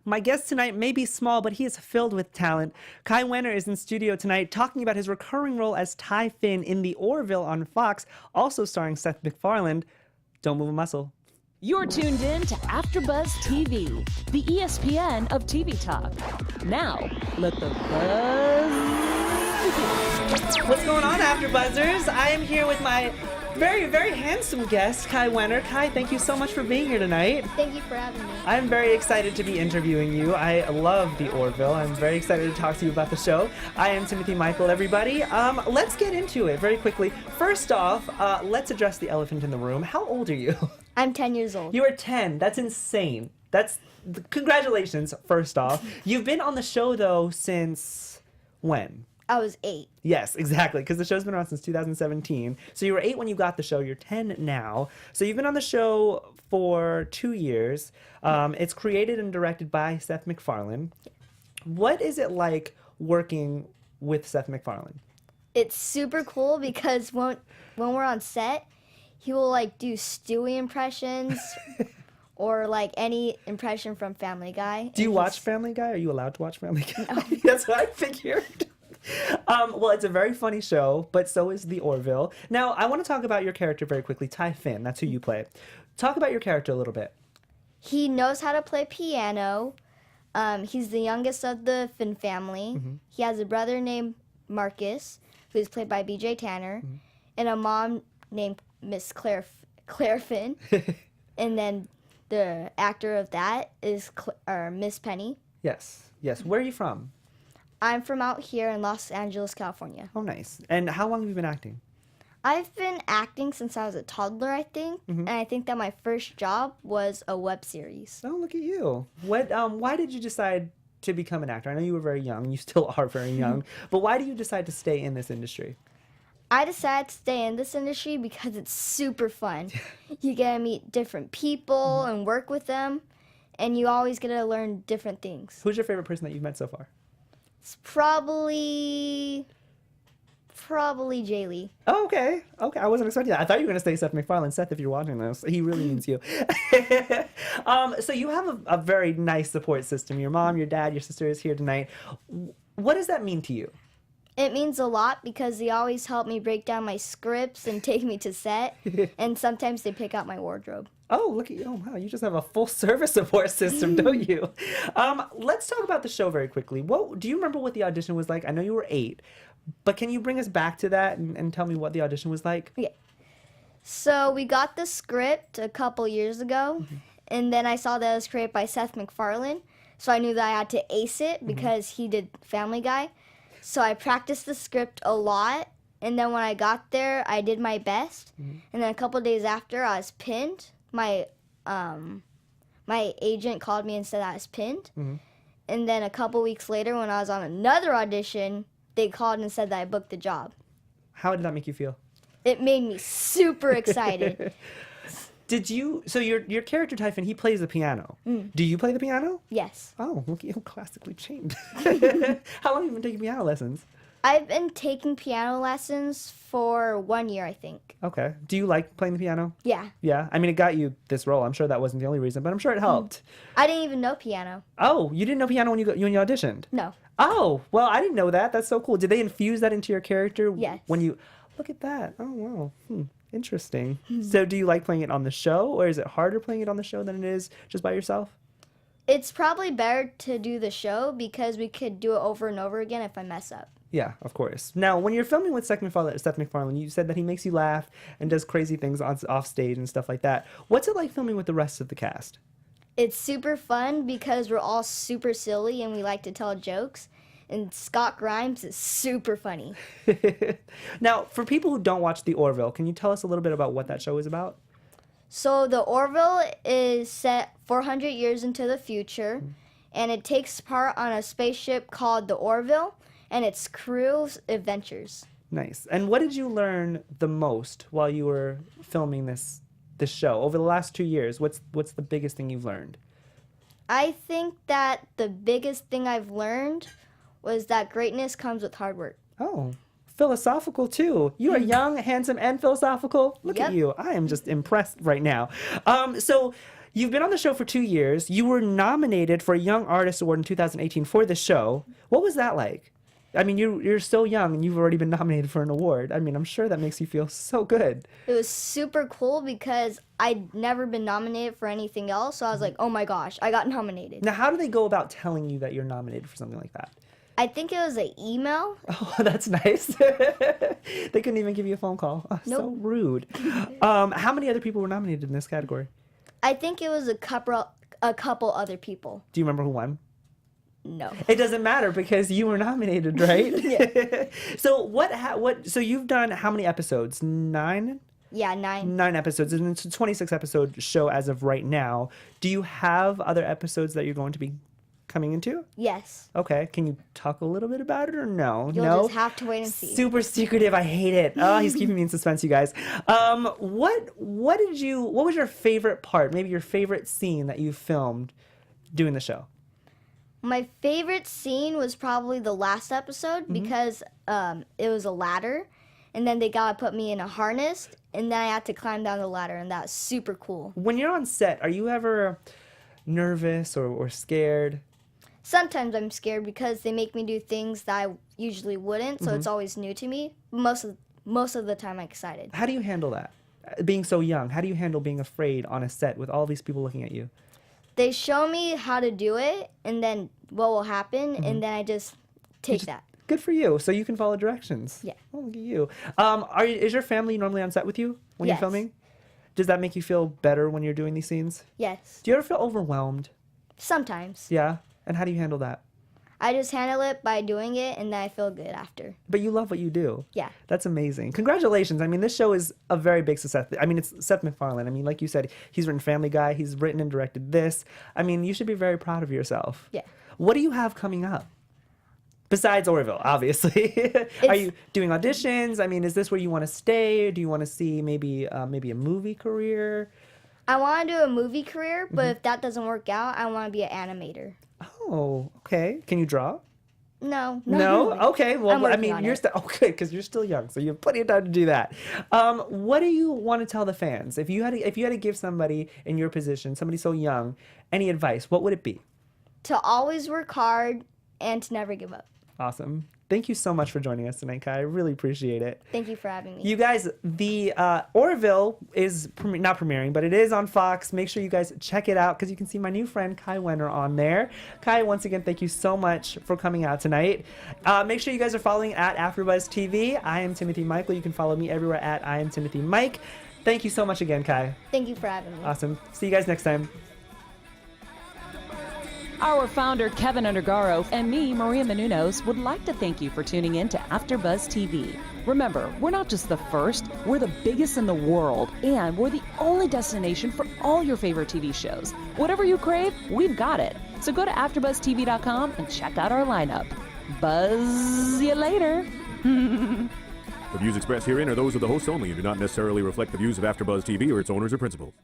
My guest tonight may be small, but he is filled with talent. Kai Wener is in studio tonight talking about his recurring role as Ty Finn in The Orville on Fox, also starring Seth MacFarlane. Don't move a muscle. You're tuned in to AfterBuzz TV, the ESPN of TV talk. Now, let the buzz begin. What's going on, AfterBuzzers? I am here with my very, very handsome guest, Kai Wener. Kai, thank you so much for being here tonight. Thank you for having me. I'm very excited to be interviewing you. I love The Orville. I'm very excited to talk to you about the show. I am Timothy Michael, everybody. Let's get into it very quickly. First off, let's address the elephant in the room. How old are you? I'm 10 years old. You are 10. That's insane. Congratulations, first off. You've been on the show, though, since when? I was 8. Yes, exactly, because the show's been around since 2017. So you were 8 when you got the show. You're 10 now. So you've been on the show for 2 years. It's created and directed by Seth MacFarlane. What is it like working with Seth MacFarlane? It's super cool because when we're on set, he will do Stewie impressions or any impression from Family Guy. Do you watch Family Guy? Are you allowed to watch Family Guy? No. That's what I figured. Well, it's a very funny show, but so is The Orville. Now, I want to talk about your character very quickly. Ty Finn, that's who you play. Talk about your character a little bit. He knows how to play piano. He's the youngest of the Finn family. Mm-hmm. He has a brother named Marcus, who's played by B.J. Tanner, and a mom named Miss Claire Finn. And then the actor of that is Miss Penny. Yes. Where are you from? I'm from out here in Los Angeles, California. Oh, nice. And how long have you been acting? I've been acting since I was a toddler, I think. Mm-hmm. And I think that my first job was a web series. Oh, look at you. Why did you decide to become an actor? I know you were very young. You still are very young. But why do you decide to stay in this industry? I decided to stay in this industry because it's super fun. You get to meet different people and work with them. And you always get to learn different things. Who's your favorite person that you've met so far? It's probably Jay Lee. Oh, okay. I wasn't expecting that. I thought you were going to say Seth MacFarlane. Seth, if you're watching this, he really means you. So you have a very nice support system. Your mom, your dad, your sister is here tonight. What does that mean to you? It means a lot because they always help me break down my scripts and take me to set. And sometimes they pick out my wardrobe. Oh, look at you. Oh, wow. You just have a full service support system, don't you? Let's talk about the show very quickly. Do you remember what the audition was like? I know you were 8, but can you bring us back to that and tell me what the audition was like? Yeah. So we got the script a couple years ago, and then I saw that it was created by Seth MacFarlane. So I knew that I had to ace it because he did Family Guy. So I practiced the script a lot, and then when I got there, I did my best. And then a couple days after, I was pinned. My agent called me and said I was pinned. And then a couple weeks later, when I was on another audition, they called and said that I booked the job. How did that make you feel? It made me super excited. So your character, Ty Finn, he plays the piano. Do you play the piano? Yes. Oh, look at you, classically trained. How long have you been taking piano lessons? I've been taking piano lessons for 1 year, I think. Okay. Do you like playing the piano? Yeah. Yeah? I mean, it got you this role. I'm sure that wasn't the only reason, but I'm sure it helped. I didn't even know piano. Oh, you didn't know piano when you auditioned? No. Oh, well, I didn't know that. That's so cool. Did they infuse that into your character? Yes. Look at that. Oh, wow. Interesting. So do you like playing it on the show, or is it harder playing it on the show than it is just by yourself? It's probably better to do the show because we could do it over and over again if I mess up. Yeah, of course. Now, when you're filming with Seth MacFarlane, you said that he makes you laugh and does crazy things off stage and stuff like that. What's it like filming with the rest of the cast? It's super fun because we're all super silly and we like to tell jokes. And Scott Grimes is super funny. Now, for people who don't watch The Orville, can you tell us a little bit about what that show is about? So The Orville is set 400 years into the future, and it takes part on a spaceship called the Orville and its crew's adventures. Nice. And what did you learn the most while you were filming this show? Over the last 2 years, what's the biggest thing you've learned? I think that the biggest thing I've learned was that greatness comes with hard work. Oh, philosophical too. You are young, handsome, and philosophical. Look Yep. at you. I am just impressed right now. So You've been on the show for 2 years. You were nominated for a Young Artist Award in 2018 for the show. What was that like? I mean, you're so young and you've already been nominated for an award. I mean, I'm sure that makes you feel so good. It was super cool because I'd never been nominated for anything else. So I was like, oh my gosh, I got nominated. Now, how do they go about telling you that you're nominated for something like that? I think it was an email. Oh, that's nice. They couldn't even give you a phone call. Oh, so Nope. rude. How many other people were nominated in this category? I think it was a couple other people. Do you remember who won? No. It doesn't matter because you were nominated, right? Yeah. So you've done how many episodes? 9? Yeah, 9. 9 episodes, and it's a 26 episode show as of right now. Do you have other episodes that you're going to be coming into? Yes. Okay. Can you talk a little bit about it or no? You'll no? just have to wait and see. Super secretive. I hate it. Oh, he's keeping me in suspense, you guys. What was your favorite part? Maybe your favorite scene that you filmed doing the show? My favorite scene was probably the last episode because it was a ladder, and then they gotta put me in a harness, and then I had to climb down the ladder, and that was super cool. When you're on set, are you ever nervous or scared? Sometimes I'm scared because they make me do things that I usually wouldn't, so it's always new to me. Most of the time I'm excited. How do you handle that? Being so young, how do you handle being afraid on a set with all these people looking at you? They show me how to do it, and then what will happen, and then I just take that. Good for you. So you can follow directions. Yeah. Oh, look at you. Is your family normally on set with you when you're Yes. filming? Does that make you feel better when you're doing these scenes? Yes. Do you ever feel overwhelmed? Sometimes. Yeah. And how do you handle that? I just handle it by doing it, and then I feel good after. But you love what you do. Yeah. That's amazing. Congratulations. I mean, this show is a very big success. I mean, it's Seth MacFarlane. I mean, like you said, he's written Family Guy. He's written and directed this. I mean, you should be very proud of yourself. Yeah. What do you have coming up? Besides Orville, obviously. Are you doing auditions? I mean, is this where you want to stay? Do you want to see maybe a movie career? I want to do a movie career, but if that doesn't work out, I want to be an animator. Oh, okay. Can you draw? No. not No? really. Okay. Well, I'm I working mean, on you're it. still okay because you're still young, so you have plenty of time to do that. What do you want to tell the fans? If you had to give somebody in your position, somebody so young, any advice, what would it be? To always work hard and to never give up. Awesome. Thank you so much for joining us tonight, Kai. I really appreciate it. Thank you for having me. You guys, the Orville is not premiering, but it is on Fox. Make sure you guys check it out because you can see my new friend Kai Wener on there. Kai, once again, thank you so much for coming out tonight. Make sure you guys are following at AfterBuzz TV. I am Timothy Michael. You can follow me everywhere at I am Timothy Mike. Thank you so much again, Kai. Thank you for having me. Awesome. See you guys next time. Our founder, Kevin Undergaro, and me, Maria Menounos, would like to thank you for tuning in to AfterBuzz TV. Remember, we're not just the first, we're the biggest in the world, and we're the only destination for all your favorite TV shows. Whatever you crave, we've got it. So go to AfterBuzzTV.com and check out our lineup. Buzz you later. The views expressed herein are those of the hosts only and do not necessarily reflect the views of AfterBuzz TV or its owners or principals.